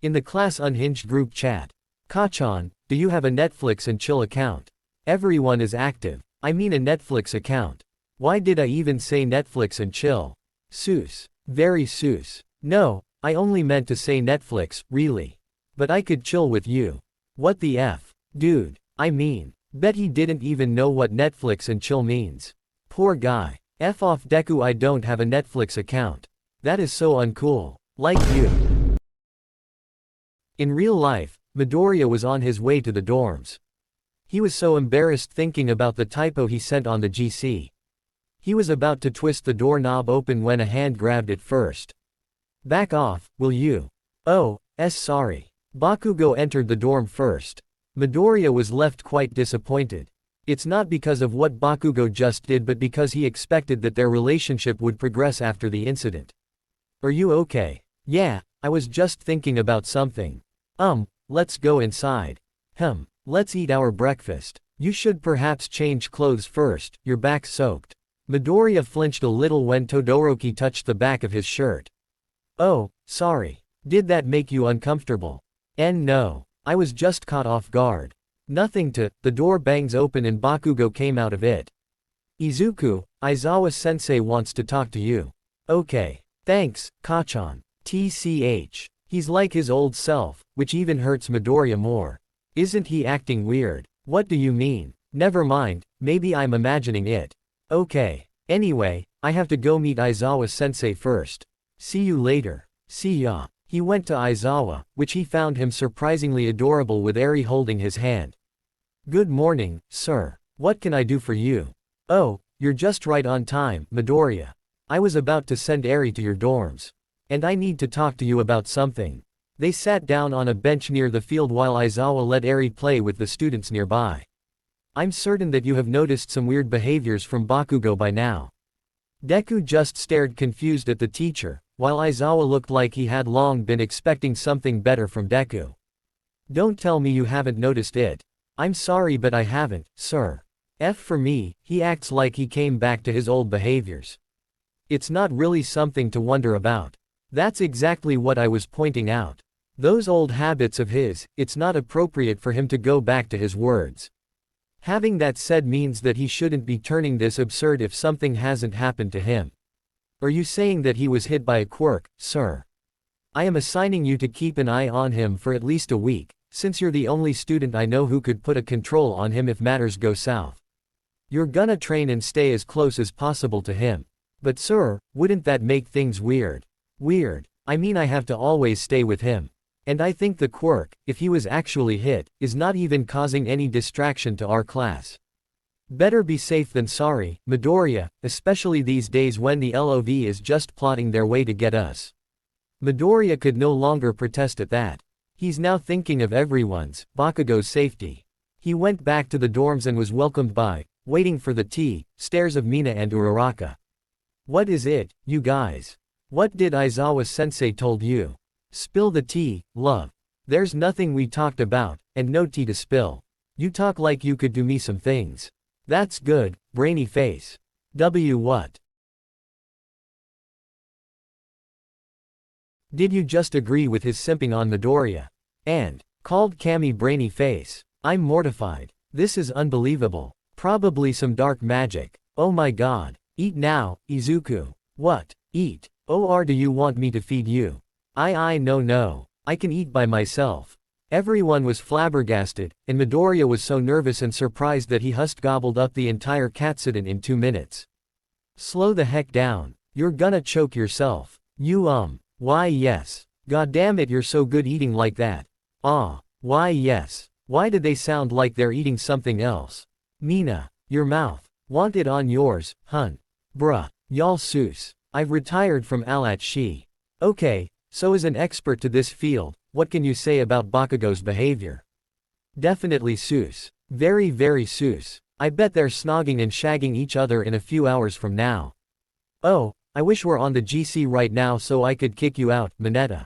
In the class unhinged group chat. Kachan, do you have a Netflix and chill account? Everyone is active. I mean a Netflix account. Why did I even say Netflix and chill? Seuss. Very Seuss. No, I only meant to say Netflix, really. But I could chill with you. What the F? Dude. I mean, bet he didn't even know what Netflix and chill means. Poor guy. F off Deku, I don't have a Netflix account. That is so uncool. Like you. In real life, Midoriya was on his way to the dorms. He was so embarrassed thinking about the typo he sent on the GC. He was about to twist the doorknob open when a hand grabbed it first. Back off, will you? Oh, sorry. Bakugou entered the dorm first. Midoriya was left quite disappointed. It's not because of what Bakugou just did but because he expected that their relationship would progress after the incident. Are you okay? Yeah, I was just thinking about something. Let's go inside. Let's eat our breakfast. You should perhaps change clothes first, your back's soaked. Midoriya flinched a little when Todoroki touched the back of his shirt. Oh, sorry. Did that make you uncomfortable? No. I was just caught off guard. Nothing to. The door bangs open and Bakugou came out of it. Izuku, Aizawa-sensei wants to talk to you. Okay. Thanks, Kachan. TCH. He's like his old self, which even hurts Midoriya more. Isn't he acting weird? What do you mean? Never mind, maybe I'm imagining it. Okay. Anyway, I have to go meet Aizawa-sensei first. See you later. See ya. He went to Aizawa, which he found him surprisingly adorable with Eri holding his hand. Good morning, sir. What can I do for you? Oh, you're just right on time, Midoriya. I was about to send Eri to your dorms. And I need to talk to you about something. They sat down on a bench near the field while Aizawa let Eri play with the students nearby. I'm certain that you have noticed some weird behaviors from Bakugou by now. Deku just stared confused at the teacher, while Aizawa looked like he had long been expecting something better from Deku. Don't tell me you haven't noticed it. I'm sorry but I haven't, sir. F for me, he acts like he came back to his old behaviors. It's not really something to wonder about. That's exactly what I was pointing out. Those old habits of his, it's not appropriate for him to go back to his words. Having that said means that he shouldn't be turning this absurd if something hasn't happened to him. Are you saying that he was hit by a quirk, sir? I am assigning you to keep an eye on him for at least a week, since you're the only student I know who could put a control on him if matters go south. You're gonna train and stay as close as possible to him. But sir, wouldn't that make things weird? Weird. I mean I have to always stay with him. And I think the quirk, if he was actually hit, is not even causing any distraction to our class. Better be safe than sorry, Midoriya, especially these days when the LOV is just plotting their way to get us. Midoriya could no longer protest at that. He's now thinking of everyone's, Bakugou's safety. He went back to the dorms and was welcomed by, waiting for the tea, stares of Mina and Uraraka. What is it, you guys? What did Aizawa-sensei told you? Spill the tea, love. There's nothing we talked about, and no tea to spill. You talk like you could do me some things. That's good, brainy face. What? Did you just agree with his simping on Midoriya? And called Kami brainy face. I'm mortified. This is unbelievable. Probably some dark magic. Oh my god. Eat now, Izuku. What? Eat. Or do you want me to feed you? No. I can eat by myself. Everyone was flabbergasted, and Midoriya was so nervous and surprised that he gobbled up the entire katsudon in 2 minutes. Slow the heck down. You're gonna choke yourself. Why yes. God damn it, you're so good eating like that. Why yes. Why did they sound like they're eating something else? Mina, your mouth. Want it on yours, hun. Bruh. Y'all Seuss. I've retired from Alat-shi. Okay, so as an expert to this field, what can you say about Bakugou's behavior? Definitely Seuss. Very very Seuss. I bet they're snogging and shagging each other in a few hours from now. Oh, I wish we're on the GC right now so I could kick you out, Mineta.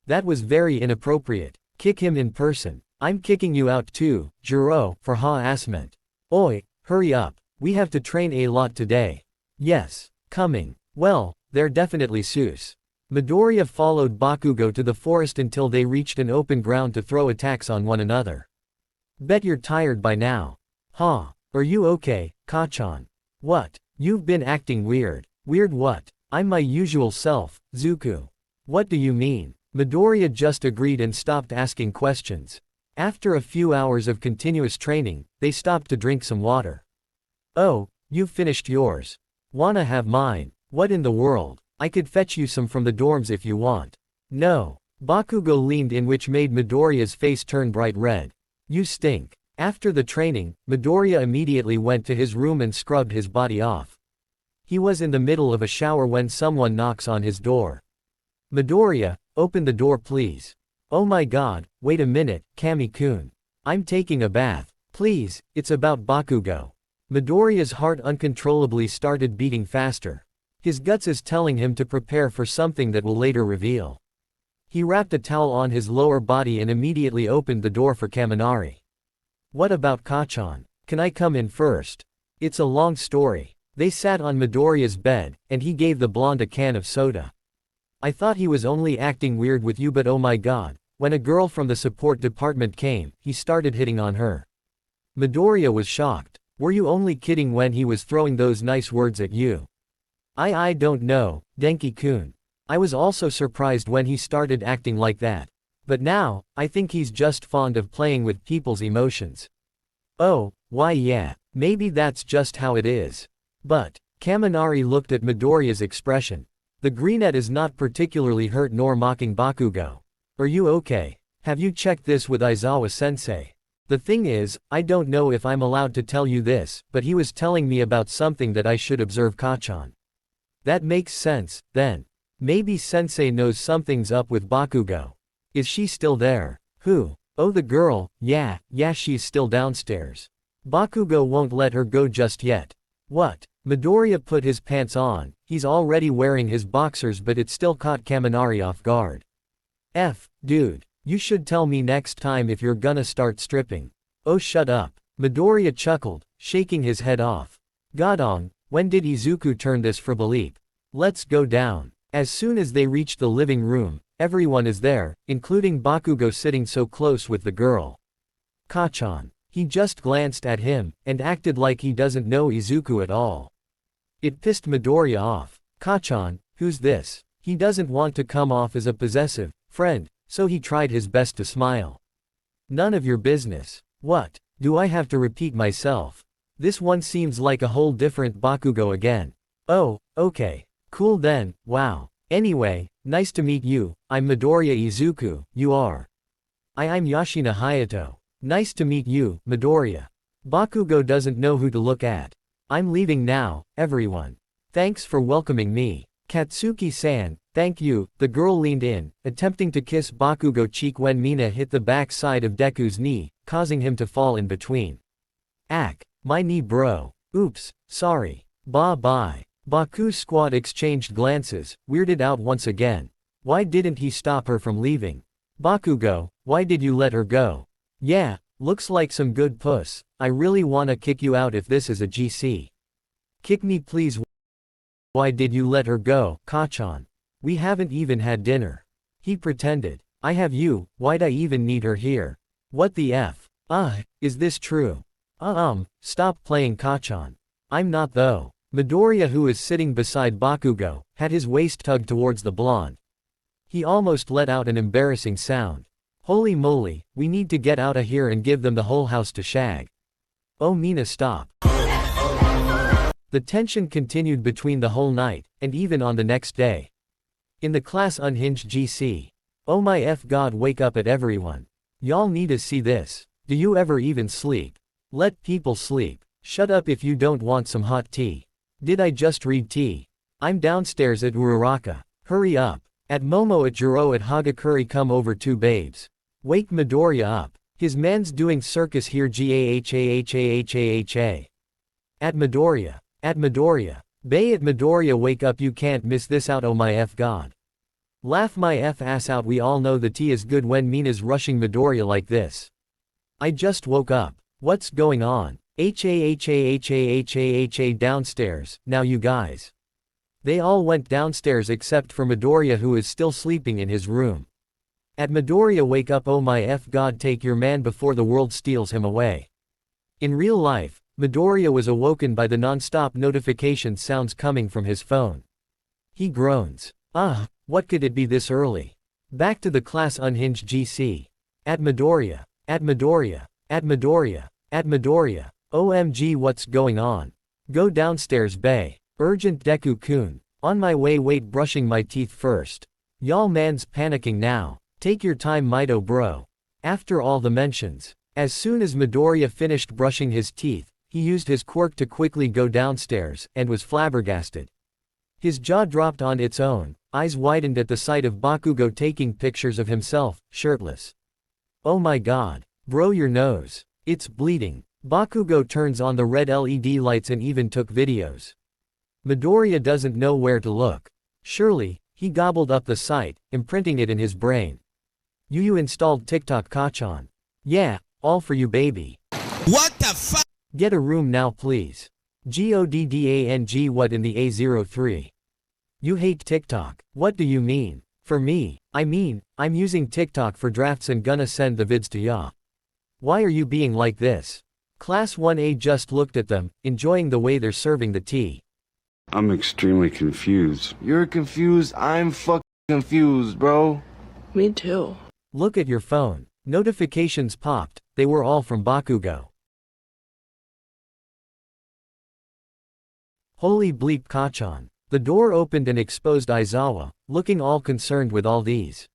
That was very inappropriate. Kick him in person. I'm kicking you out too, Jirou, for harassment. Oi, hurry up. We have to train a lot today. Yes, coming. Well, they're definitely Seuss. Midoriya followed Bakugou to the forest until they reached an open ground to throw attacks on one another. Bet you're tired by now. Huh? Are you okay, Kachan? What? You've been acting weird. Weird what? I'm my usual self, Zuku. What do you mean? Midoriya just agreed and stopped asking questions. After a few hours of continuous training, they stopped to drink some water. Oh, you've finished yours. Wanna have mine? What in the world? I could fetch you some from the dorms if you want. No. Bakugou leaned in, which made Midoriya's face turn bright red. You stink. After the training, Midoriya immediately went to his room and scrubbed his body off. He was in the middle of a shower when someone knocks on his door. Midoriya, open the door please. Oh my god, wait a minute, Kami-kun. I'm taking a bath. Please, it's about Bakugou. Midoriya's heart uncontrollably started beating faster. His guts is telling him to prepare for something that will later reveal. He wrapped a towel on his lower body and immediately opened the door for Kaminari. What about Kachan? Can I come in first? It's a long story. They sat on Midoriya's bed, and he gave the blonde a can of soda. I thought he was only acting weird with you, but oh my god, when a girl from the support department came, he started hitting on her. Midoriya was shocked. Were you only kidding when he was throwing those nice words at you? I don't know, Denki-kun. I was also surprised when he started acting like that. But now, I think he's just fond of playing with people's emotions. Oh, why yeah, maybe that's just how it is. But, Kaminari looked at Midoriya's expression. The brunette is not particularly hurt nor mocking Bakugou. Are you okay? Have you checked this with Aizawa-sensei? The thing is, I don't know if I'm allowed to tell you this, but he was telling me about something that I should observe Kachan. That makes sense, then. Maybe sensei knows something's up with Bakugou. Is she still there? Who? Oh, the girl, yeah, she's still downstairs. Bakugou won't let her go just yet. What? Midoriya put his pants on. He's already wearing his boxers, but it still caught Kaminari off guard. Dude. You should tell me next time if you're gonna start stripping. Oh, shut up. Midoriya chuckled, shaking his head off. Godong, when did Izuku turn this for belief? Let's go down. As soon as they reach the living room, everyone is there, including Bakugou sitting so close with the girl. Kachan. He just glanced at him, and acted like he doesn't know Izuku at all. It pissed Midoriya off. Kachan, who's this? He doesn't want to come off as a possessive friend, so he tried his best to smile. None of your business. What? Do I have to repeat myself? This one seems like a whole different Bakugou again. Oh, okay. Cool then, wow. Anyway, nice to meet you, I'm Midoriya Izuku, you are. I'm Yashina Hayato. Nice to meet you, Midoriya. Bakugou doesn't know who to look at. I'm leaving now, everyone. Thanks for welcoming me. Katsuki-san, thank you. The girl leaned in, attempting to kiss Bakugou cheek when Mina hit the back side of Deku's knee, causing him to fall in between. Ack, my knee bro. Oops, sorry. Bye-bye. Baku's squad exchanged glances, weirded out once again. Why didn't he stop her from leaving? Bakugou, why did you let her go? Yeah, looks like some good puss. I really wanna kick you out if this is a GC. Kick me please. Why did you let her go, Kachan? We haven't even had dinner. He pretended. I have you, why'd I even need her here? What the F? Is this true? Stop playing Kachan. I'm not though. Midoriya, who is sitting beside Bakugou, had his waist tugged towards the blonde. He almost let out an embarrassing sound. Holy moly, we need to get out of here and give them the whole house to shag. Oh Mina, stop. The tension continued between the whole night, and even on the next day. In the class unhinged GC. Oh my F god, wake up at everyone. Y'all need to see this. Do you ever even sleep? Let people sleep. Shut up if you don't want some hot tea. Did I just read tea? I'm downstairs at Uraraka. Hurry up. At Momo at Jirou at Hagakure, come over two babes. Wake Midoriya up. His man's doing circus here, gahahahahaha. At Midoriya. At Midoriya. Bay at Midoriya, wake up, you can't miss this out, oh my F god. Laugh my F ass out, we all know the tea is good when Mina's rushing Midoriya like this. I just woke up. What's going on? Hahahahahaha downstairs, now you guys. They all went downstairs except for Midoriya, who is still sleeping in his room. At Midoriya, wake up, oh my f god, take your man before the world steals him away. In real life, Midoriya was awoken by the non-stop notification sounds coming from his phone. He groans. What could it be this early? Back to the class, unhinged GC. At Midoriya. At Midoriya. At Midoriya. At Midoriya. OMG, what's going on? Go downstairs, bae. Urgent, Deku-kun. On my way, wait, brushing my teeth first. Y'all man's panicking now. Take your time, Mido bro. After all the mentions. As soon as Midoriya finished brushing his teeth, he used his quirk to quickly go downstairs, and was flabbergasted. His jaw dropped on its own, eyes widened at the sight of Bakugou taking pictures of himself, shirtless. Oh my god. Bro, your nose. It's bleeding. Bakugou turns on the red LED lights and even took videos. Midoriya doesn't know where to look. Surely, he gobbled up the site, imprinting it in his brain. You installed TikTok, Kachan. Yeah, all for you, baby. What the fuck? Get a room now, please. GODDANG, what in the A03? You hate TikTok. What do you mean? For me, I'm using TikTok for drafts and gonna send the vids to ya. Why are you being like this? Class 1A just looked at them, enjoying the way they're serving the tea. I'm extremely confused. You're confused? I'm fucking confused, bro. Me too. Look at your phone. Notifications popped, they were all from Bakugou. Holy bleep, Kachan. The door opened and exposed Aizawa, looking all concerned with all these.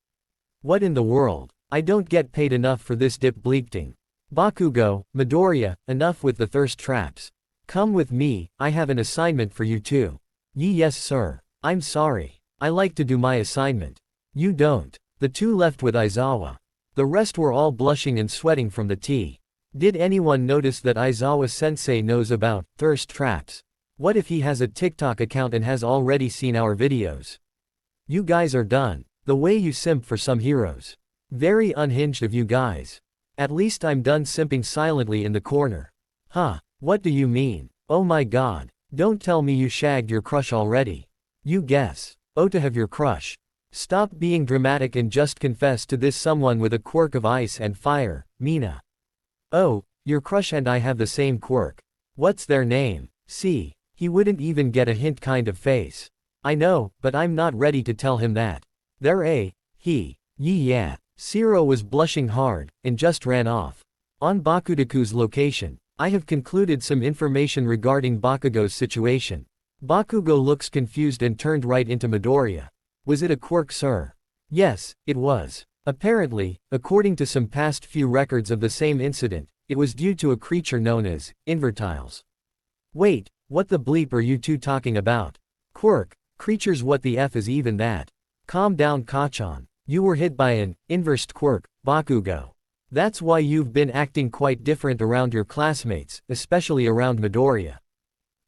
What in the world? I don't get paid enough for this dip bleepting. Bakugou, Midoriya, enough with the thirst traps. Come with me, I have an assignment for you too. Yes sir. I'm sorry. I like to do my assignment. You don't. The two left with Aizawa. The rest were all blushing and sweating from the tea. Did anyone notice that Aizawa-sensei knows about thirst traps? What if he has a TikTok account and has already seen our videos? You guys are done. The way you simp for some heroes. Very unhinged of you guys. At least I'm done simping silently in the corner. Huh, what do you mean? Oh my god. Don't tell me you shagged your crush already. You guess. Oh, to have your crush. Stop being dramatic and just confess to this, someone with a quirk of ice and fire, Mina. Oh, your crush and I have the same quirk. What's their name? See. He wouldn't even get a hint kind of face. I know, but I'm not ready to tell him that. They're he. Yeah. Sero was blushing hard, and just ran off. On Bakudeku's location, I have concluded some information regarding Bakugou's situation. Bakugou looks confused and turned right into Midoriya. Was it a quirk, sir? Yes, it was. Apparently, according to some past few records of the same incident, it was due to a creature known as invertiles. Wait. What the bleep are you two talking about? Quirk, creatures, what the f is even that? Calm down, Kachan. You were hit by an inversed quirk, Bakugou. That's why you've been acting quite different around your classmates, especially around Midoriya.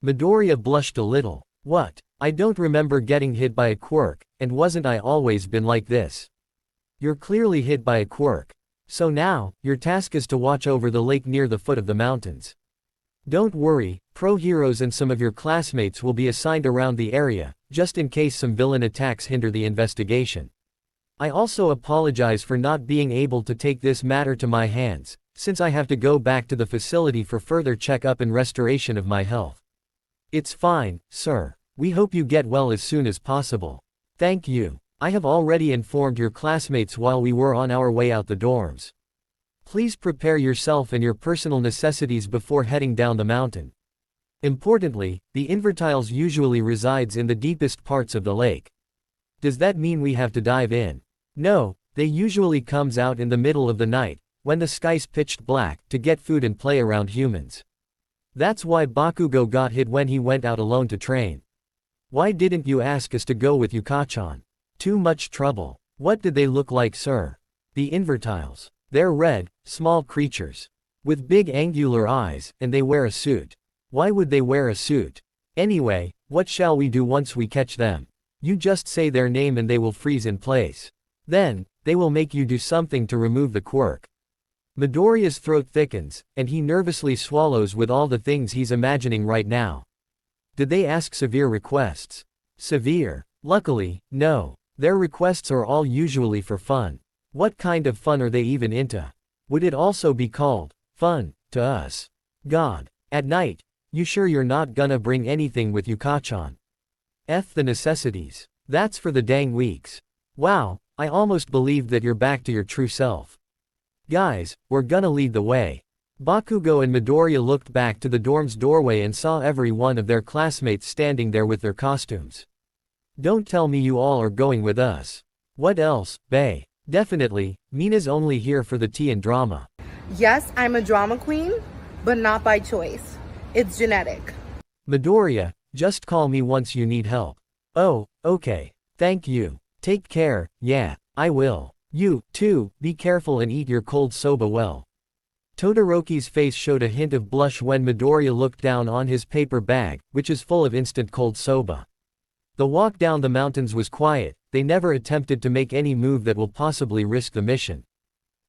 Midoriya blushed a little. What? I don't remember getting hit by a quirk, and wasn't I always been like this? You're clearly hit by a quirk. So now, your task is to watch over the lake near the foot of the mountains. Don't worry, pro heroes and some of your classmates will be assigned around the area, just in case some villain attacks hinder the investigation. I also apologize for not being able to take this matter to my hands, since I have to go back to the facility for further checkup and restoration of my health. It's fine, sir. We hope you get well as soon as possible. Thank you. I have already informed your classmates while we were on our way out the dorms. Please prepare yourself and your personal necessities before heading down the mountain. Importantly, the invertiles usually resides in the deepest parts of the lake. Does that mean we have to dive in? No, they usually comes out in the middle of the night, when the sky's pitched black, to get food and play around humans. That's why Bakugou got hit when he went out alone to train. Why didn't you ask us to go with you, Kachan? Too much trouble. What did they look like, sir? The invertiles. They're red, small creatures. With big angular eyes, and they wear a suit. Why would they wear a suit? Anyway, what shall we do once we catch them? You just say their name and they will freeze in place. Then, they will make you do something to remove the quirk. Midoriya's throat thickens, and he nervously swallows with all the things he's imagining right now. Did they ask severe requests? Severe. Luckily, no. Their requests are all usually for fun. What kind of fun are they even into? Would it also be called fun to us? God. At night. You sure you're not gonna bring anything with you, Kachan? F the necessities. That's for the dang weeks. Wow, I almost believed that you're back to your true self. Guys, we're gonna lead the way. Bakugou and Midoriya looked back to the dorm's doorway and saw every one of their classmates standing there with their costumes. Don't tell me you all are going with us. What else, bae? Definitely, Mina's only here for the tea and drama. Yes, I'm a drama queen, but not by choice. It's genetic. Midoriya, just call me once you need help. Oh, okay. Thank you. Take care, yeah, I will. You, too, be careful and eat your cold soba well. Todoroki's face showed a hint of blush when Midoriya looked down on his paper bag, which is full of instant cold soba. The walk down the mountains was quiet, they never attempted to make any move that will possibly risk the mission.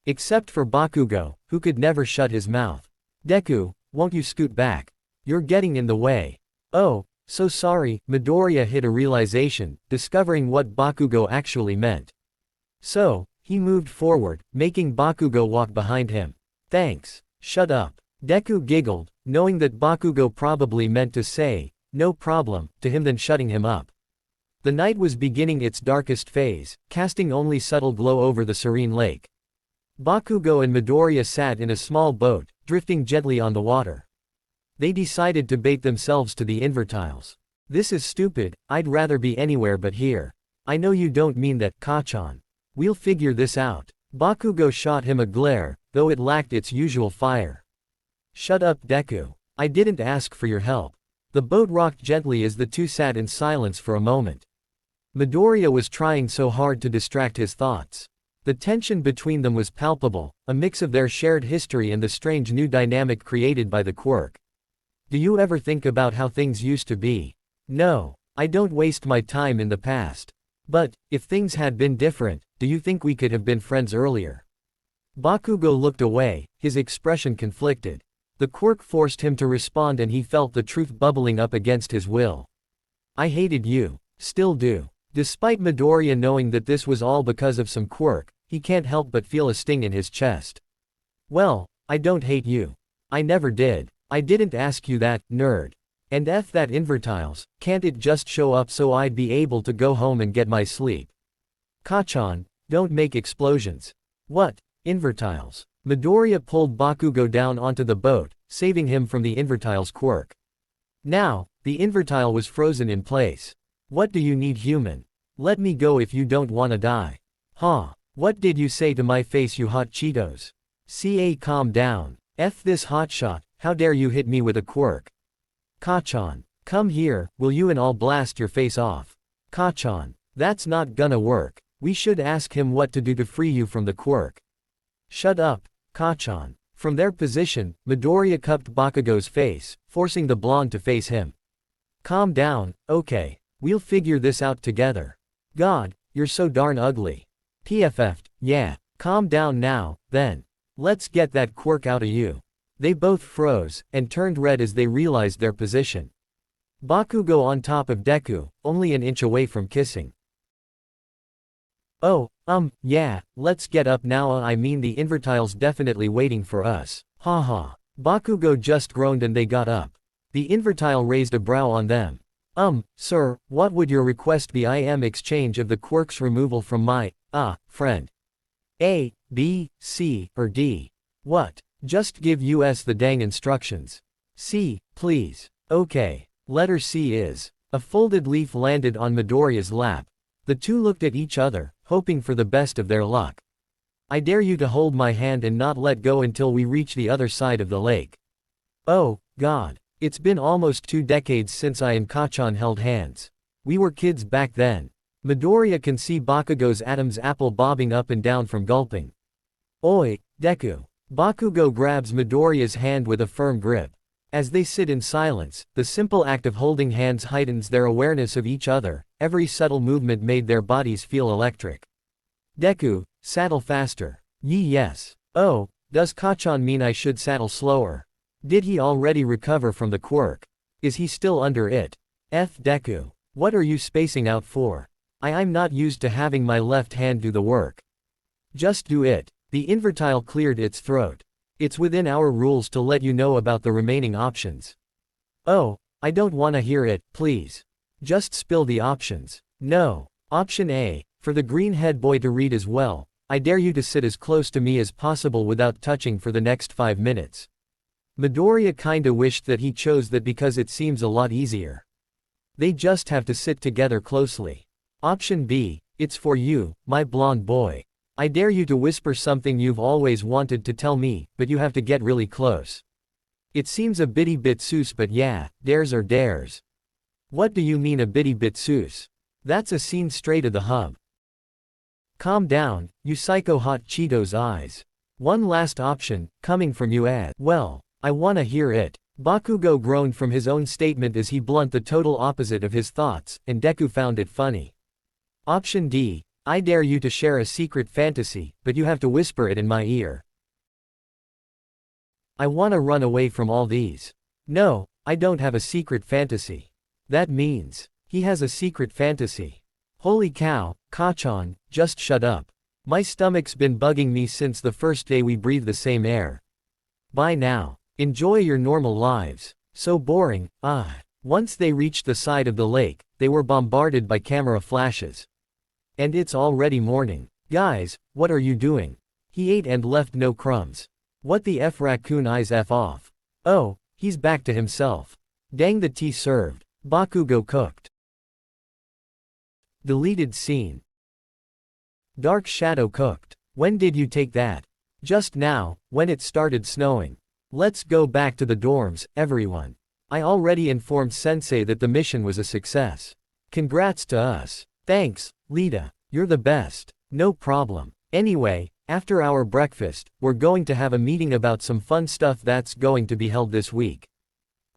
Except for Bakugou, who could never shut his mouth. Deku, won't you scoot back? You're getting in the way. Oh, so sorry, Midoriya hit a realization, discovering what Bakugou actually meant. So, he moved forward, making Bakugou walk behind him. Thanks. Shut up. Deku giggled, knowing that Bakugou probably meant to say, no problem, to him, then shutting him up. The night was beginning its darkest phase, casting only subtle glow over the serene lake. Bakugou and Midoriya sat in a small boat, drifting gently on the water. They decided to bait themselves to the invertiles. This is stupid, I'd rather be anywhere but here. I know you don't mean that, Kachan. We'll figure this out. Bakugou shot him a glare, though it lacked its usual fire. Shut up, Deku. I didn't ask for your help. The boat rocked gently as the two sat in silence for a moment. Midoriya was trying so hard to distract his thoughts. The tension between them was palpable, a mix of their shared history and the strange new dynamic created by the quirk. Do you ever think about how things used to be? No, I don't waste my time in the past. But, if things had been different, do you think we could have been friends earlier? Bakugou looked away, his expression conflicted. The quirk forced him to respond and he felt the truth bubbling up against his will. I hated you. Still do. Despite Midoriya knowing that this was all because of some quirk, he can't help but feel a sting in his chest. Well, I don't hate you. I never did. I didn't ask you that, nerd. And F that invertiles, can't it just show up so I'd be able to go home and get my sleep? Kachan, don't make explosions. What? Invertiles. Midoriya pulled Bakugou down onto the boat, saving him from the invertile's quirk. Now, the invertile was frozen in place. What do you need, human? Let me go if you don't wanna die. Huh? What did you say to my face, you hot Cheetos? Calm down. F this hotshot, how dare you hit me with a quirk? Kachan, come here, will you and I'll blast your face off. Kachan, that's not gonna work. We should ask him what to do to free you from the quirk. Shut up, Kachan. From their position, Midoriya cupped Bakugou's face, forcing the blonde to face him. Calm down, okay. We'll figure this out together. God, you're so darn ugly. PFF'd, yeah. Calm down now, then. Let's get that quirk out of you. They both froze, and turned red as they realized their position. Bakugou on top of Deku, only an inch away from kissing. Oh, yeah, let's get up now. I mean, the invertile's definitely waiting for us. Haha. Bakugou just groaned and they got up. The invertile raised a brow on them. Sir, what would your request be? I am exchange of the quirk's removal from my, friend. A, B, C, or D? What? Just give us the dang instructions. C, please. Okay. Letter C is. A folded leaf landed on Midoriya's lap. The two looked at each other, hoping for the best of their luck. I dare you to hold my hand and not let go until we reach the other side of the lake. Oh, God. It's been almost 2 decades since I and Kachan held hands. We were kids back then. Midoriya can see Bakugou's Adam's apple bobbing up and down from gulping. Oi, Deku. Bakugou grabs Midoriya's hand with a firm grip. As they sit in silence, the simple act of holding hands heightens their awareness of each other. Every subtle movement made their bodies feel electric. Deku, saddle faster. Yes. Oh, does Kachan mean I should saddle slower? Did he already recover from the quirk? Is he still under it? Deku. What are you spacing out for? I'm not used to having my left hand do the work. Just do it. The invertile cleared its throat. It's within our rules to let you know about the remaining options. Oh, I don't wanna hear it, please. Just spill the options. No. Option A, for the green head boy to read as well. I dare you to sit as close to me as possible without touching for the next 5 minutes. Midoriya kinda wished that he chose that because it seems a lot easier. They just have to sit together closely. Option B, it's for you, my blonde boy. I dare you to whisper something you've always wanted to tell me, but you have to get really close. It seems a bitty bit sus, but yeah, dares are dares. What do you mean a bitty bit sus? That's a scene straight to the hub. Calm down, you psycho hot Cheetos eyes. One last option, coming from you at. Well, I wanna hear it. Bakugou groaned from his own statement as he blunt the total opposite of his thoughts, and Deku found it funny. Option D, I dare you to share a secret fantasy, but you have to whisper it in my ear. I wanna run away from all these. No, I don't have a secret fantasy. That means, he has a secret fantasy. Holy cow, Kachan, just shut up. My stomach's been bugging me since the first day we breathe the same air. Bye now. Enjoy your normal lives. So boring, Once they reached the side of the lake, they were bombarded by camera flashes. And it's already morning. Guys, what are you doing? He ate and left no crumbs. What the F raccoon eyes F off. Oh, he's back to himself. Dang, the tea served. Bakugou cooked. Deleted scene. Dark Shadow cooked. When did you take that? Just now, when it started snowing. Let's go back to the dorms, everyone. I already informed Sensei that the mission was a success. Congrats to us. Thanks, Lita. You're the best. No problem. Anyway, after our breakfast, we're going to have a meeting about some fun stuff that's going to be held this week.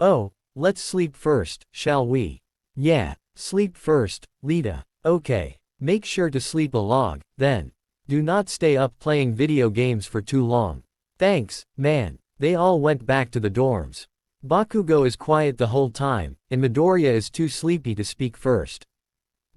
Oh, let's sleep first, shall we? Yeah, sleep first, Lita. Okay. Make sure to sleep a log, then. Do not stay up playing video games for too long. Thanks, man. They all went back to the dorms. Bakugou is quiet the whole time, and Midoriya is too sleepy to speak first.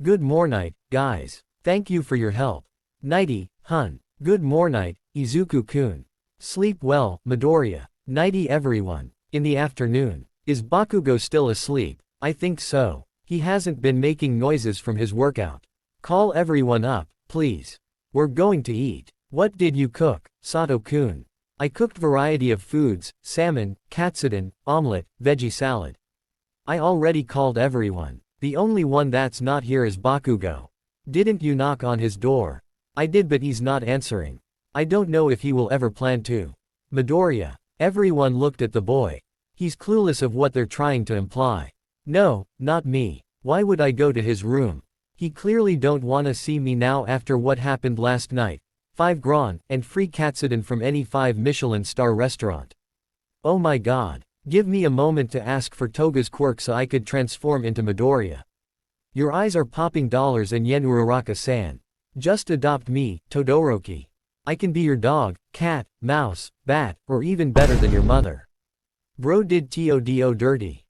Good mornight, guys. Thank you for your help. Nighty, hun. Good mornight, Izuku-kun. Sleep well, Midoriya. Nighty everyone. In the afternoon. Is Bakugou still asleep? I think so. He hasn't been making noises from his workout. Call everyone up, please. We're going to eat. What did you cook, Sato-kun? I cooked variety of foods, salmon, katsudon, omelette, veggie salad. I already called everyone. The only one that's not here is Bakugou. Didn't you knock on his door? I did, but he's not answering. I don't know if he will ever plan to. Midoriya. Everyone looked at the boy. He's clueless of what they're trying to imply. No, not me. Why would I go to his room? He clearly don't wanna see me now after what happened last night. 5 grand, and free katsudon from any 5 Michelin star restaurant. Oh my god. Give me a moment to ask for Toga's quirk so I could transform into Midoriya. Your eyes are popping dollars and yen, Uraraka-san. Just adopt me, Todoroki. I can be your dog, cat, mouse, bat, or even better than your mother. Bro did TODO dirty.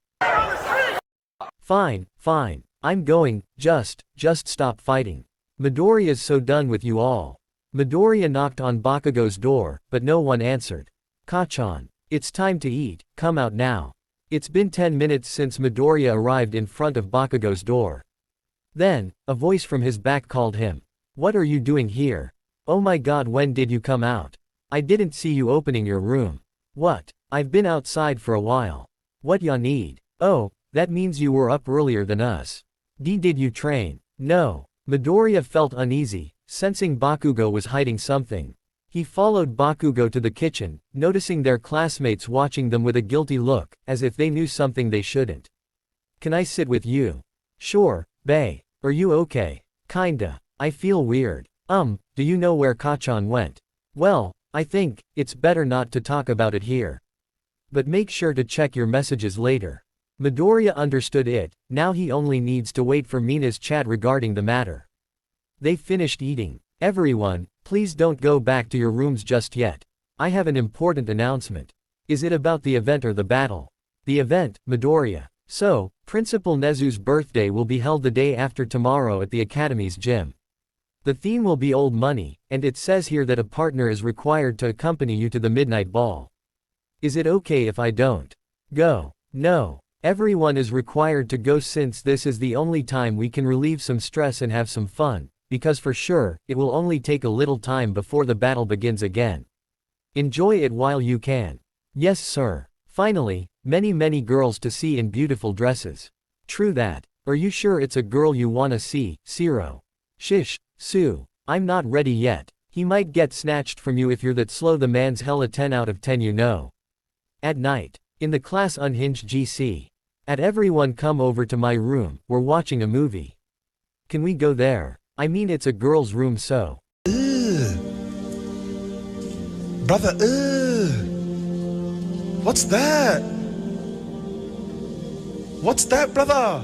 Fine, fine. I'm going, just stop fighting. Midoriya's so done with you all. Midoriya knocked on Bakugou's door, but no one answered. Kachan. It's time to eat, come out now. It's been 10 minutes since Midoriya arrived in front of Bakugou's door. Then, a voice from his back called him. What are you doing here? Oh my god, when did you come out? I didn't see you opening your room. What? I've been outside for a while. What ya need? Oh, that means you were up earlier than us. Did you train? No. Midoriya felt uneasy, sensing Bakugou was hiding something. He followed Bakugou to the kitchen, noticing their classmates watching them with a guilty look, as if they knew something they shouldn't. Can I sit with you? Sure, bae. Are you okay? Kinda. I feel weird. Do you know where Kachan went? Well, I think it's better not to talk about it here. But make sure to check your messages later. Midoriya understood it, now he only needs to wait for Mina's chat regarding the matter. They finished eating. Everyone, please don't go back to your rooms just yet. I have an important announcement. Is it about the event or the battle? The event, Midoriya. So, Principal Nezu's birthday will be held the day after tomorrow at the Academy's gym. The theme will be old money, and it says here that a partner is required to accompany you to the midnight ball. Is it okay if I don't go? No. Everyone is required to go since this is the only time we can relieve some stress and have some fun, because for sure, it will only take a little time before the battle begins again. Enjoy it while you can. Yes sir. Finally, many girls to see in beautiful dresses. True that. Are you sure it's a girl you wanna see, Sero? Shish, Sue. I'm not ready yet. He might get snatched from you if you're that slow. The man's hella 10 out of 10 you know. At night. In the class unhinged GC. At everyone come over to my room, we're watching a movie. Can we go there? I mean it's a girl's room so. Ugh. Brother, ugh. What's that? What's that, brother?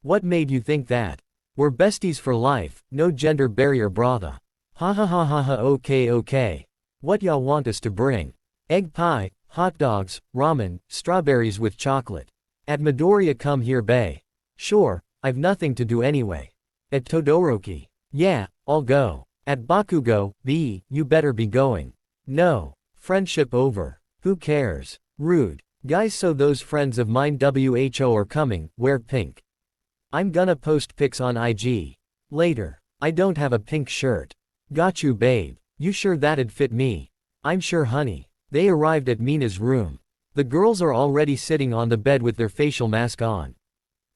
What made you think that? We're besties for life, no gender barrier brother. Ha ha ha ha ha okay. What y'all want us to bring? Egg pie, hot dogs, ramen, strawberries with chocolate. At Midoriya come here bae. Sure, I've nothing to do anyway. At Todoroki. Yeah, I'll go. At Bakugou, you better be going. No. Friendship over. Who cares? Rude. Guys, so those friends of mine WHO are coming, wear pink. I'm gonna post pics on IG. Later. I don't have a pink shirt. Got you babe. You sure that'd fit me? I'm sure honey. They arrived at Mina's room. The girls are already sitting on the bed with their facial mask on.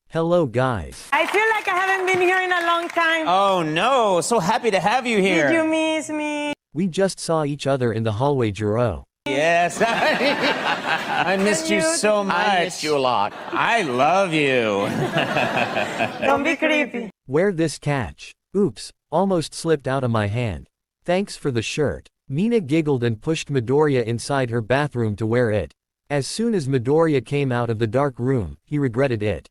Hello guys. I feel like I haven't been here in a long time. Oh no, so happy to have you here. Did you miss me? We just saw each other in the hallway, Jirou. Yes, I missed you so much. I missed you a lot. I love you. Don't be creepy. Wear this catch. Oops, almost slipped out of my hand. Thanks for the shirt. Mina giggled and pushed Midoriya inside her bathroom to wear it. As soon as Midoriya came out of the dark room, he regretted it.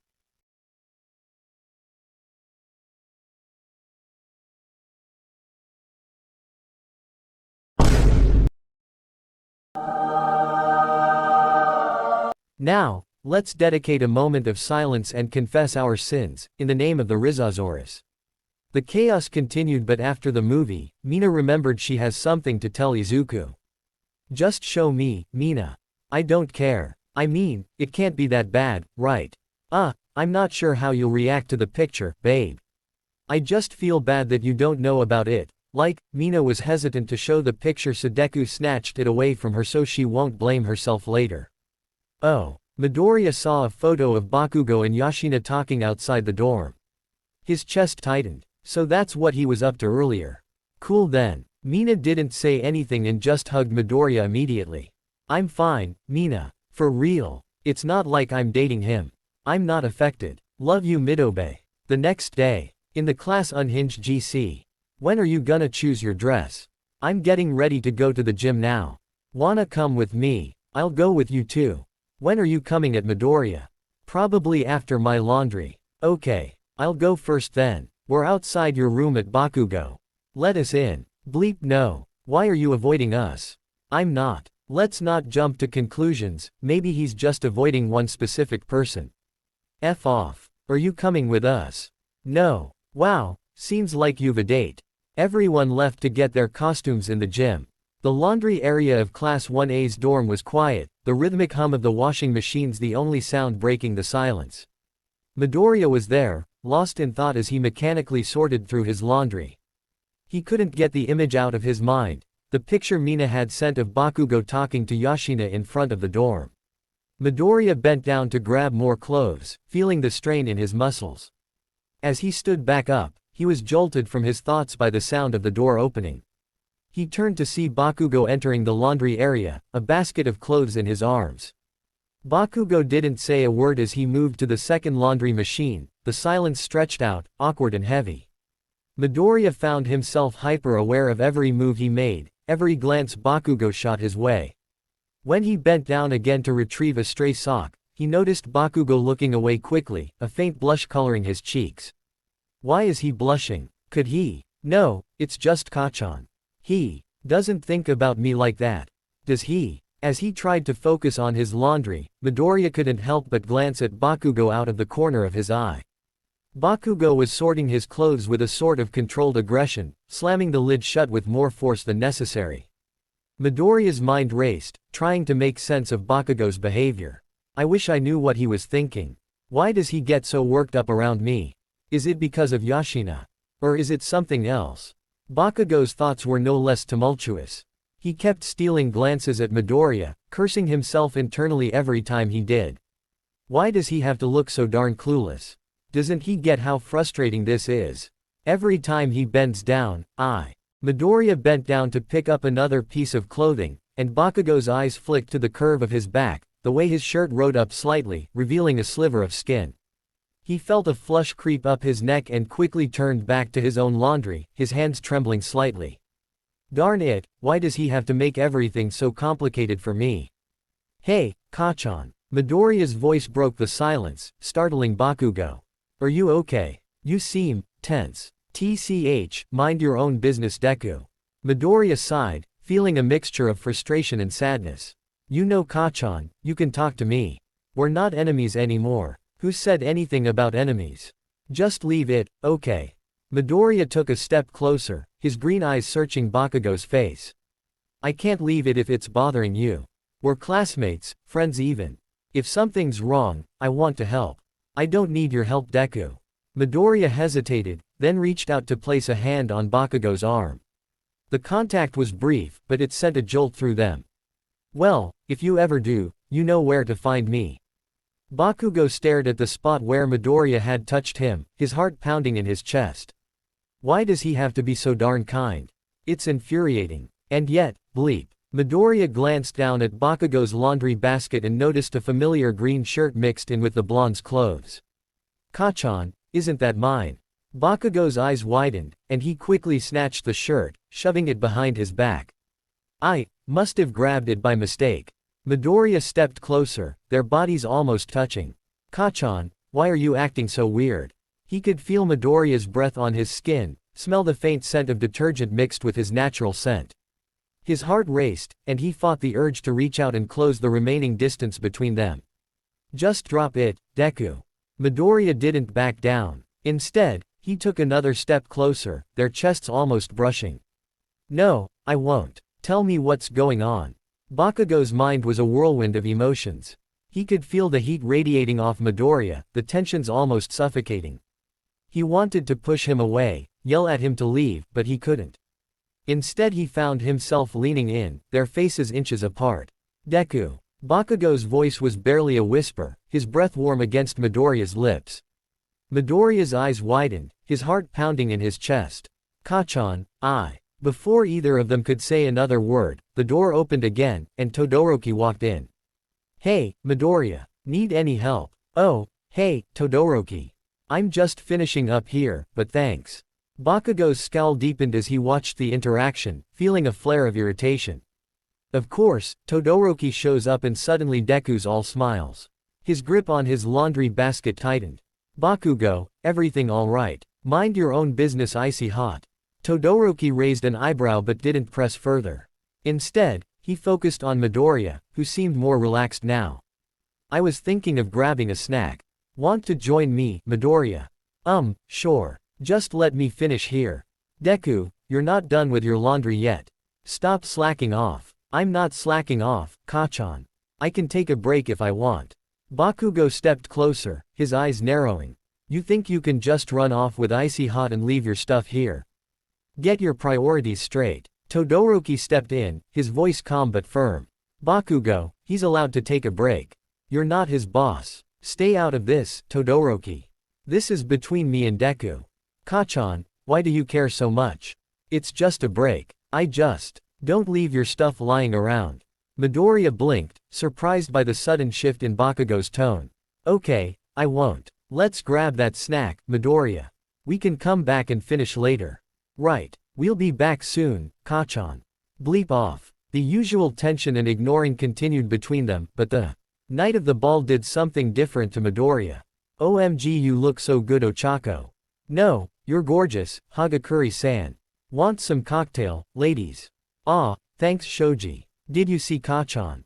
Now, let's dedicate a moment of silence and confess our sins, in the name of the Rhizosaurus. The chaos continued, but after the movie, Mina remembered she has something to tell Izuku. Just show me, Mina. I don't care. I mean, it can't be that bad, right? I'm not sure how you'll react to the picture, babe. I just feel bad that you don't know about it. Like, Mina was hesitant to show the picture, so Deku snatched it away from her so she won't blame herself later. Oh. Midoriya saw a photo of Bakugou and Yashina talking outside the dorm. His chest tightened. So that's what he was up to earlier. Cool then. Mina didn't say anything and just hugged Midoriya immediately. I'm fine, Mina. For real. It's not like I'm dating him. I'm not affected. Love you Midobe. The next day. In the class unhinged GC. When are you gonna choose your dress? I'm getting ready to go to the gym now. Wanna come with me? I'll go with you too. When are you coming at Midoriya? Probably after my laundry. Okay. I'll go first then. We're outside your room at Bakugou. Let us in. Bleep no. Why are you avoiding us? I'm not. Let's not jump to conclusions, maybe he's just avoiding one specific person. F off. Are you coming with us? No. Wow, seems like you've a date. Everyone left to get their costumes in the gym. The laundry area of Class 1A's dorm was quiet, the rhythmic hum of the washing machines the only sound breaking the silence. Midoriya was there, lost in thought as he mechanically sorted through his laundry. He couldn't get the image out of his mind, the picture Mina had sent of Bakugou talking to Yashina in front of the dorm. Midoriya bent down to grab more clothes, feeling the strain in his muscles. As he stood back up, he was jolted from his thoughts by the sound of the door opening. He turned to see Bakugou entering the laundry area, a basket of clothes in his arms. Bakugou didn't say a word as he moved to the second laundry machine, the silence stretched out, awkward and heavy. Midoriya found himself hyper-aware of every move he made, every glance Bakugou shot his way. When he bent down again to retrieve a stray sock, he noticed Bakugou looking away quickly, a faint blush coloring his cheeks. Why is he blushing? Could he? No, it's just Kachan. He doesn't think about me like that. Does he? As he tried to focus on his laundry, Midoriya couldn't help but glance at Bakugou out of the corner of his eye. Bakugou was sorting his clothes with a sort of controlled aggression, slamming the lid shut with more force than necessary. Midoriya's mind raced, trying to make sense of Bakugou's behavior. I wish I knew what he was thinking. Why does he get so worked up around me? Is it because of Yashina? Or is it something else? Bakugou's thoughts were no less tumultuous. He kept stealing glances at Midoriya, cursing himself internally every time he did. Why does he have to look so darn clueless? Doesn't he get how frustrating this is? Every time he bends down, Midoriya bent down to pick up another piece of clothing, and Bakugou's eyes flicked to the curve of his back, the way his shirt rode up slightly, revealing a sliver of skin. He felt a flush creep up his neck and quickly turned back to his own laundry, his hands trembling slightly. Darn it, why does he have to make everything so complicated for me? Hey, Kachan. Midoriya's voice broke the silence, startling Bakugou. Are you okay? You seem tense. TCH, mind your own business, Deku. Midoriya sighed, feeling a mixture of frustration and sadness. You know, Kachan, you can talk to me. We're not enemies anymore. Who said anything about enemies? Just leave it, okay? Midoriya took a step closer, his green eyes searching Bakugou's face. I can't leave it if it's bothering you. We're classmates, friends even. If something's wrong, I want to help. I don't need your help, Deku. Midoriya hesitated, then reached out to place a hand on Bakugou's arm. The contact was brief, but it sent a jolt through them. Well, if you ever do, you know where to find me. Bakugou stared at the spot where Midoriya had touched him, his heart pounding in his chest. Why does he have to be so darn kind? It's infuriating. And yet, bleep. Midoriya glanced down at Bakugou's laundry basket and noticed a familiar green shirt mixed in with the blonde's clothes. Kachan, isn't that mine? Bakugou's eyes widened, and he quickly snatched the shirt, shoving it behind his back. I must have grabbed it by mistake. Midoriya stepped closer, their bodies almost touching. Kachan, why are you acting so weird? He could feel Midoriya's breath on his skin, smell the faint scent of detergent mixed with his natural scent. His heart raced, and he fought the urge to reach out and close the remaining distance between them. Just drop it, Deku. Midoriya didn't back down. Instead, he took another step closer, their chests almost brushing. No, I won't. Tell me what's going on. Bakugou's mind was a whirlwind of emotions. He could feel the heat radiating off Midoriya, the tensions almost suffocating. He wanted to push him away, yell at him to leave, but he couldn't. Instead he found himself leaning in, their faces inches apart. Deku. Bakugou's voice was barely a whisper, his breath warm against Midoriya's lips. Midoriya's eyes widened, his heart pounding in his chest. Kachan, Before either of them could say another word, the door opened again, and Todoroki walked in. Hey, Midoriya. Need any help? Oh, hey, Todoroki. I'm just finishing up here, but thanks. Bakugou's scowl deepened as he watched the interaction, feeling a flare of irritation. Of course, Todoroki shows up and suddenly Deku's all smiles. His grip on his laundry basket tightened. Bakugou, everything alright? Mind your own business, icy hot. Todoroki raised an eyebrow but didn't press further. Instead, he focused on Midoriya, who seemed more relaxed now. I was thinking of grabbing a snack. Want to join me, Midoriya? Sure. Just let me finish here. Deku, you're not done with your laundry yet. Stop slacking off. I'm not slacking off, Kachan. I can take a break if I want. Bakugou stepped closer, his eyes narrowing. You think you can just run off with icy hot and leave your stuff here? Get your priorities straight. Todoroki stepped in, his voice calm but firm. Bakugou, he's allowed to take a break. You're not his boss. Stay out of this, Todoroki. This is between me and Deku. Kachan, why do you care so much? It's just a break. Don't leave your stuff lying around. Midoriya blinked, surprised by the sudden shift in Bakugou's tone. Okay, I won't. Let's grab that snack, Midoriya. We can come back and finish later. Right, we'll be back soon, Kachan. Bleep off. The usual tension and ignoring continued between them, but the night of the ball did something different to Midoriya. OMG, you look so good, Ochaco. No, you're gorgeous, Hagakuri-san. Want some cocktail, ladies? Thanks Shoji. Did you see Kachan?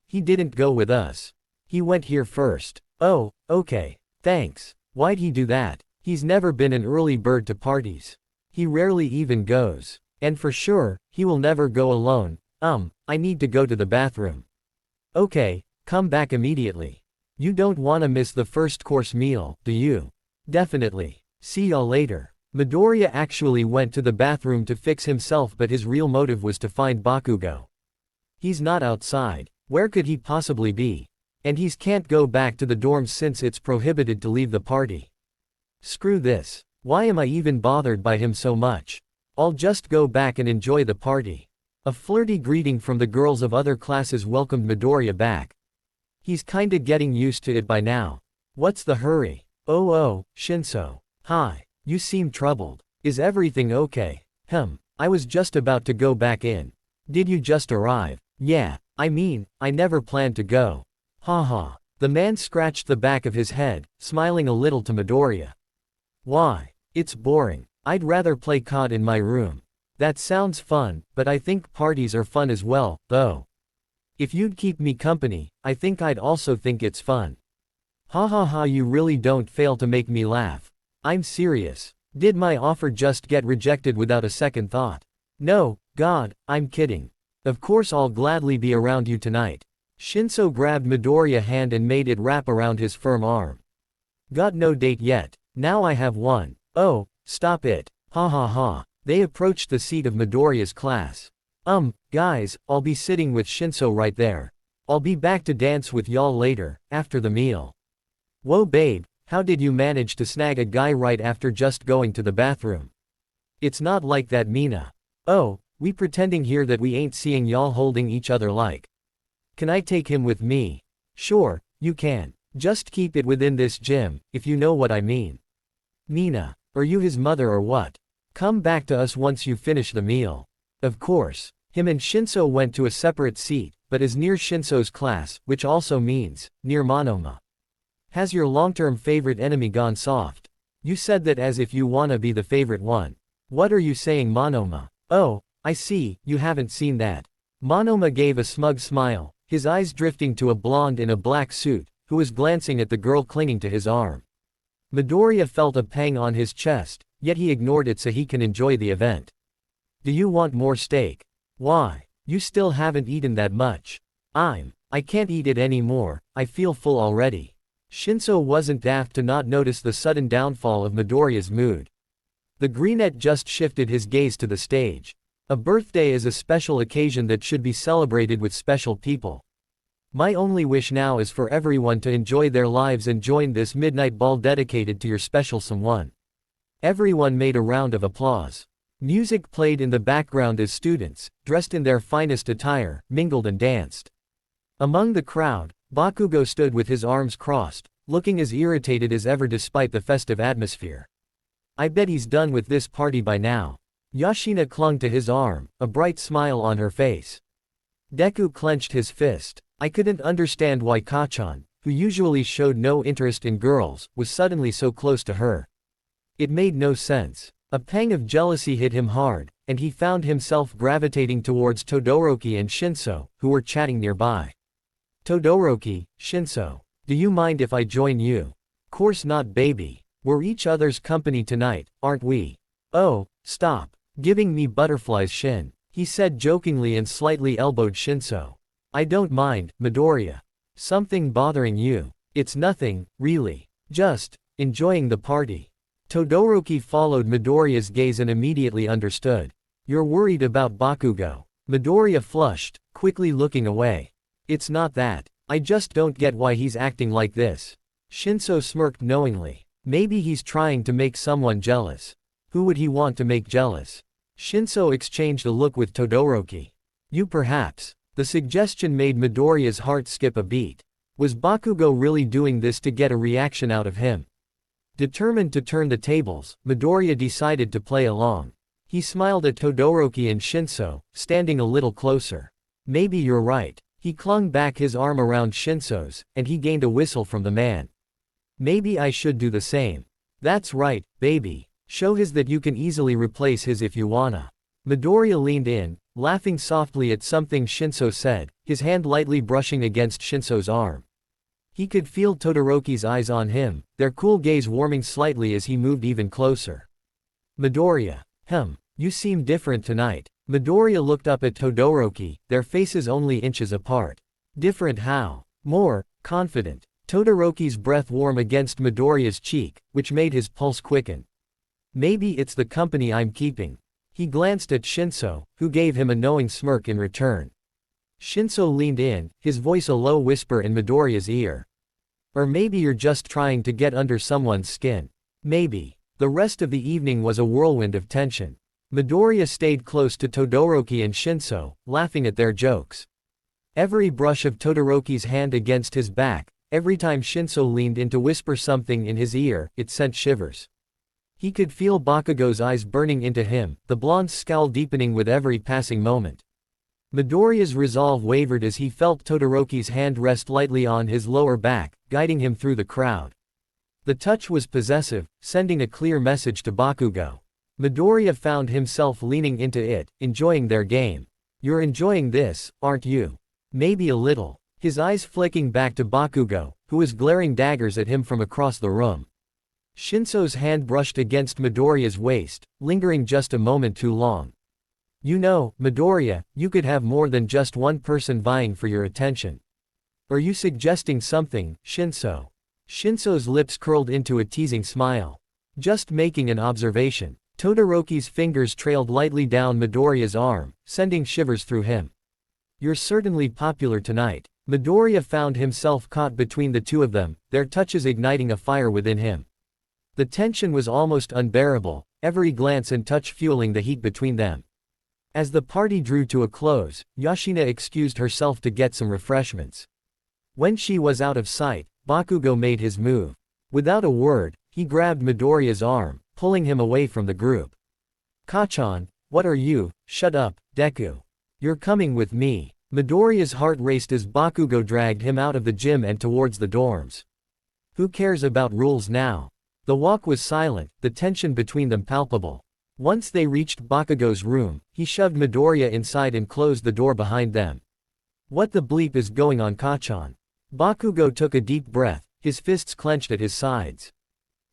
He didn't go with us. He went here first. Oh, okay. Thanks. Why'd he do that? He's never been an early bird to parties. He rarely even goes. And for sure, he will never go alone. I need to go to the bathroom. Okay, come back immediately. You don't wanna miss the first course meal, do you? Definitely. See y'all later. Midoriya actually went to the bathroom to fix himself, but his real motive was to find Bakugou. He's not outside. Where could he possibly be? And he can't go back to the dorms since it's prohibited to leave the party. Screw this. Why am I even bothered by him so much? I'll just go back and enjoy the party. A flirty greeting from the girls of other classes welcomed Midoriya back. He's kinda getting used to it by now. What's the hurry? Oh, Shinso. Hi. You seem troubled. Is everything okay? I was just about to go back in. Did you just arrive? Yeah, I mean, I never planned to go. Haha. The man scratched the back of his head, smiling a little to Midoriya. Why? It's boring. I'd rather play COD in my room. That sounds fun, but I think parties are fun as well, though. If you'd keep me company, I think I'd also think it's fun. Ha, you really don't fail to make me laugh. I'm serious. Did my offer just get rejected without a second thought? No, God, I'm kidding. Of course I'll gladly be around you tonight. Shinso grabbed Midoriya's hand and made it wrap around his firm arm. Got no date yet. Now I have one. Oh, stop it. Ha. They approached the seat of Midoriya's class. Guys, I'll be sitting with Shinso right there. I'll be back to dance with y'all later, after the meal. Whoa babe, how did you manage to snag a guy right after just going to the bathroom? It's not like that, Mina. Oh, we pretending here that we ain't seeing y'all holding each other like. Can I take him with me? Sure, you can. Just keep it within this gym, if you know what I mean. Mina, are you his mother or what? Come back to us once you finish the meal. Of course. Him and Shinso went to a separate seat, but is near Shinso's class, which also means, near Monoma. Has your long-term favorite enemy gone soft? You said that as if you wanna be the favorite one. What are you saying, Monoma? Oh, I see, you haven't seen that. Monoma gave a smug smile, his eyes drifting to a blonde in a black suit, who was glancing at the girl clinging to his arm. Midoriya felt a pang on his chest, yet he ignored it so he can enjoy the event. Do you want more steak? Why? You still haven't eaten that much. I can't eat it anymore, I feel full already. Shinso wasn't daft to not notice the sudden downfall of Midoriya's mood. The greenette just shifted his gaze to the stage. A birthday is a special occasion that should be celebrated with special people. My only wish now is for everyone to enjoy their lives and join this midnight ball dedicated to your special someone. Everyone made a round of applause. Music played in the background as students, dressed in their finest attire, mingled and danced. Among the crowd, Bakugou stood with his arms crossed, looking as irritated as ever despite the festive atmosphere. I bet he's done with this party by now. Yashina clung to his arm, a bright smile on her face. Deku clenched his fist. I couldn't understand why Kachan, who usually showed no interest in girls, was suddenly so close to her. It made no sense. A pang of jealousy hit him hard, and he found himself gravitating towards Todoroki and Shinso, who were chatting nearby. Todoroki, Shinso. Do you mind if I join you? Course not, baby. We're each other's company tonight, aren't we? Oh, stop. Giving me butterflies, Shin. He said jokingly and slightly elbowed Shinso. I don't mind, Midoriya. Something bothering you? It's nothing, really. Just enjoying the party. Todoroki followed Midoriya's gaze and immediately understood. You're worried about Bakugou. Midoriya flushed, quickly looking away. It's not that. I just don't get why he's acting like this. Shinso smirked knowingly. Maybe he's trying to make someone jealous. Who would he want to make jealous? Shinso exchanged a look with Todoroki. You perhaps. The suggestion made Midoriya's heart skip a beat. Was Bakugou really doing this to get a reaction out of him? Determined to turn the tables, Midoriya decided to play along. He smiled at Todoroki and Shinso, standing a little closer. Maybe you're right. He clung back his arm around Shinso's, and he gained a whistle from the man. Maybe I should do the same. That's right, baby. Show his that you can easily replace his if you wanna. Midoriya leaned in, laughing softly at something Shinso said, his hand lightly brushing against Shinso's arm. He could feel Todoroki's eyes on him, their cool gaze warming slightly as he moved even closer. Midoriya. You seem different tonight. Midoriya looked up at Todoroki, their faces only inches apart. Different how? More confident. Todoroki's breath warm against Midoriya's cheek, which made his pulse quicken. Maybe it's the company I'm keeping. He glanced at Shinso, who gave him a knowing smirk in return. Shinso leaned in, his voice a low whisper in Midoriya's ear. Or maybe you're just trying to get under someone's skin. Maybe. The rest of the evening was a whirlwind of tension. Midoriya stayed close to Todoroki and Shinso, laughing at their jokes. Every brush of Todoroki's hand against his back, every time Shinso leaned in to whisper something in his ear, it sent shivers. He could feel Bakugou's eyes burning into him, the blonde's scowl deepening with every passing moment. Midoriya's resolve wavered as he felt Todoroki's hand rest lightly on his lower back, guiding him through the crowd. The touch was possessive, sending a clear message to Bakugou. Midoriya found himself leaning into it, enjoying their game. You're enjoying this, aren't you? Maybe a little. His eyes flicking back to Bakugou, who was glaring daggers at him from across the room. Shinso's hand brushed against Midoriya's waist, lingering just a moment too long. You know, Midoriya, you could have more than just one person vying for your attention. Are you suggesting something, Shinso? Shinso's lips curled into a teasing smile. Just making an observation. Todoroki's fingers trailed lightly down Midoriya's arm, sending shivers through him. You're certainly popular tonight. Midoriya found himself caught between the two of them, their touches igniting a fire within him. The tension was almost unbearable, every glance and touch fueling the heat between them. As the party drew to a close, Yashina excused herself to get some refreshments. When she was out of sight, Bakugou made his move. Without a word, he grabbed Midoriya's arm, pulling him away from the group. Kachan, what are you? Shut up, Deku. You're coming with me. Midoriya's heart raced as Bakugou dragged him out of the gym and towards the dorms. Who cares about rules now? The walk was silent, the tension between them palpable. Once they reached Bakugou's room, he shoved Midoriya inside and closed the door behind them. What the bleep is going on, Kachan? Bakugou took a deep breath, his fists clenched at his sides.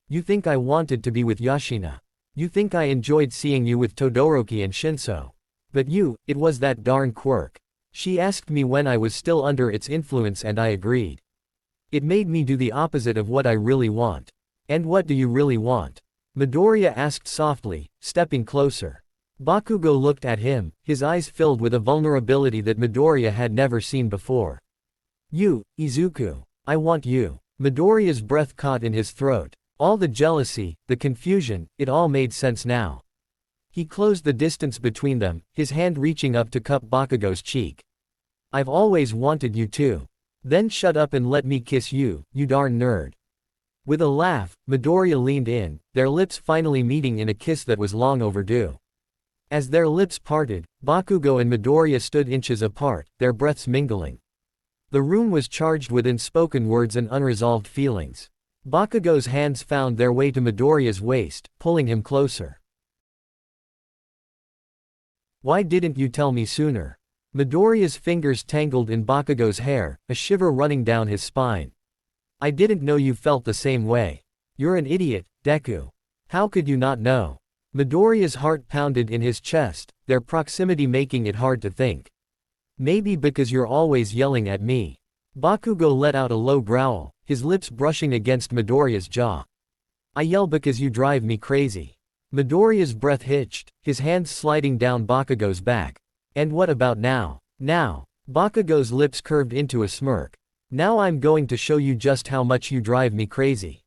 You think I wanted to be with Yashina? You think I enjoyed seeing you with Todoroki and Shinso? But it was that darn quirk. She asked me when I was still under its influence and I agreed. It made me do the opposite of what I really want. And what do you really want? Midoriya asked softly, stepping closer. Bakugou looked at him, his eyes filled with a vulnerability that Midoriya had never seen before. You, Izuku. I want you. Midoriya's breath caught in his throat. All the jealousy, the confusion, it all made sense now. He closed the distance between them, his hand reaching up to cup Bakugou's cheek. I've always wanted you to. Then shut up and let me kiss you, you darn nerd. With a laugh, Midoriya leaned in, their lips finally meeting in a kiss that was long overdue. As their lips parted, Bakugou and Midoriya stood inches apart, their breaths mingling. The room was charged with unspoken words and unresolved feelings. Bakugou's hands found their way to Midoriya's waist, pulling him closer. Why didn't you tell me sooner? Midoriya's fingers tangled in Bakugou's hair, a shiver running down his spine. I didn't know you felt the same way. You're an idiot, Deku. How could you not know? Midoriya's heart pounded in his chest, their proximity making it hard to think. Maybe because you're always yelling at me. Bakugou let out a low growl, his lips brushing against Midoriya's jaw. I yell because you drive me crazy. Midoriya's breath hitched, his hands sliding down Bakugou's back. And what about now? Now. Bakugou's lips curved into a smirk. Now I'm going to show you just how much you drive me crazy.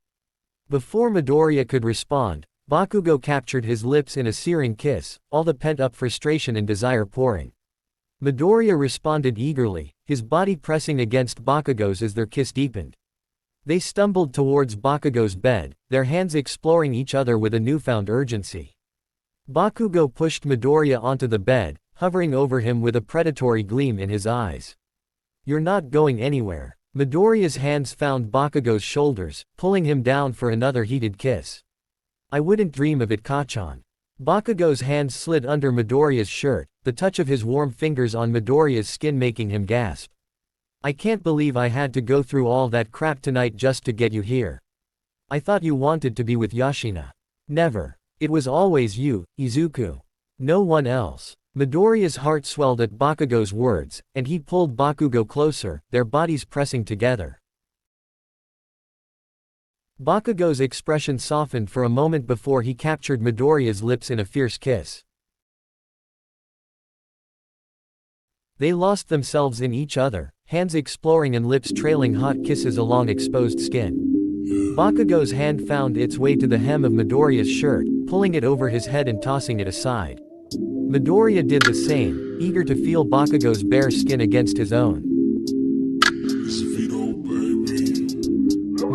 Before Midoriya could respond, Bakugou captured his lips in a searing kiss, all the pent-up frustration and desire pouring. Midoriya responded eagerly, his body pressing against Bakugou's as their kiss deepened. They stumbled towards Bakugou's bed, their hands exploring each other with a newfound urgency. Bakugou pushed Midoriya onto the bed, hovering over him with a predatory gleam in his eyes. You're not going anywhere. Midoriya's hands found Bakugou's shoulders, pulling him down for another heated kiss. I wouldn't dream of it, Kachan. Bakugou's hand slid under Midoriya's shirt, the touch of his warm fingers on Midoriya's skin making him gasp. I can't believe I had to go through all that crap tonight just to get you here. I thought you wanted to be with Yashina. Never. It was always you, Izuku. No one else. Midoriya's heart swelled at Bakugou's words, and he pulled Bakugou closer, their bodies pressing together. Bakugou's expression softened for a moment before he captured Midoriya's lips in a fierce kiss. They lost themselves in each other, hands exploring and lips trailing hot kisses along exposed skin. Bakugou's hand found its way to the hem of Midoriya's shirt, pulling it over his head and tossing it aside. Midoriya did the same, eager to feel Bakugou's bare skin against his own.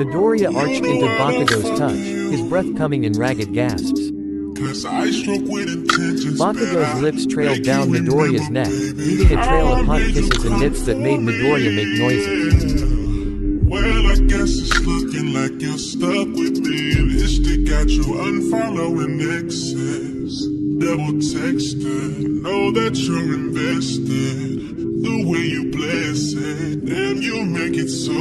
Midoriya arched into Bakugou's touch, his breath coming in ragged gasps. Bakugou's lips trailed down Midoriya's neck, leaving a trail of hot kisses and nips that made Midoriya make noises. Well, I guess it's looking like you're stuck with me. Lipstick got you unfollowing exes. Double texted, know that you're invested. The way you bless it, damn, you make it so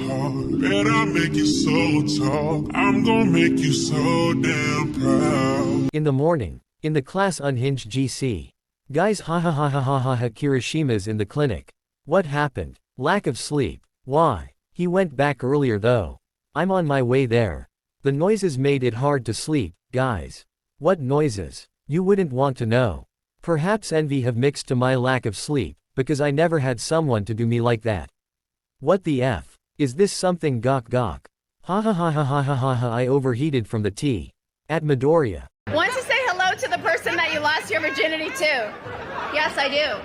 hard. Bet I make you so tall. I'm gonna make you so damn proud. In the morning, in the class unhinged GC. Guys, ha ha ha ha ha ha ha. Kirishima's in the clinic. What happened? Lack of sleep. Why? He went back earlier though. I'm on my way there. The noises made it hard to sleep, guys. What noises? You wouldn't want to know. Perhaps envy have mixed to my lack of sleep, because I never had someone to do me like that. What the F? Is this something gawk gawk? Ha ha ha ha ha ha ha ha. I overheated from the tea. At Midoriya. Want to say hello to the person that you lost your virginity to? Yes, I do.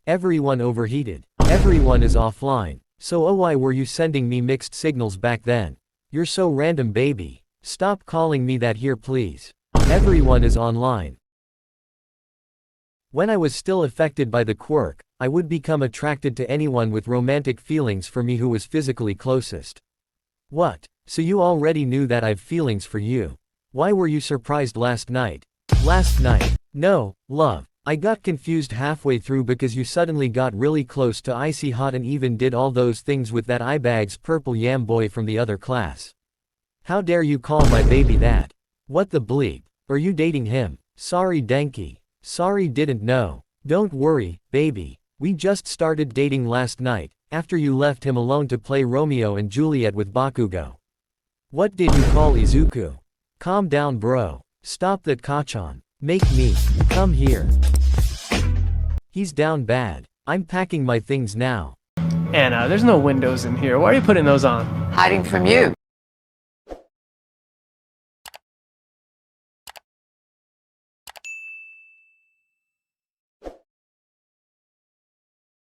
Everyone overheated. Everyone is offline. So why were you sending me mixed signals back then? You're so random, baby. Stop calling me that here please. Everyone is online. When I was still affected by the quirk, I would become attracted to anyone with romantic feelings for me who was physically closest. What? So you already knew that I've feelings for you. Why were you surprised last night? Last night? No, love. I got confused halfway through because you suddenly got really close to icy hot and even did all those things with that eyebags purple yam boy from the other class. How dare you call my baby that? What the bleep? Are you dating him? Sorry Denki. Sorry, didn't know. Don't worry, baby. We just started dating last night, after you left him alone to play Romeo and Juliet with Bakugou. What did you call Izuku? Calm down bro. Stop that kachan. Make me. Come here. He's down bad. I'm packing my things now. Anna, there's no windows in here. Why are you putting those on? Hiding from you.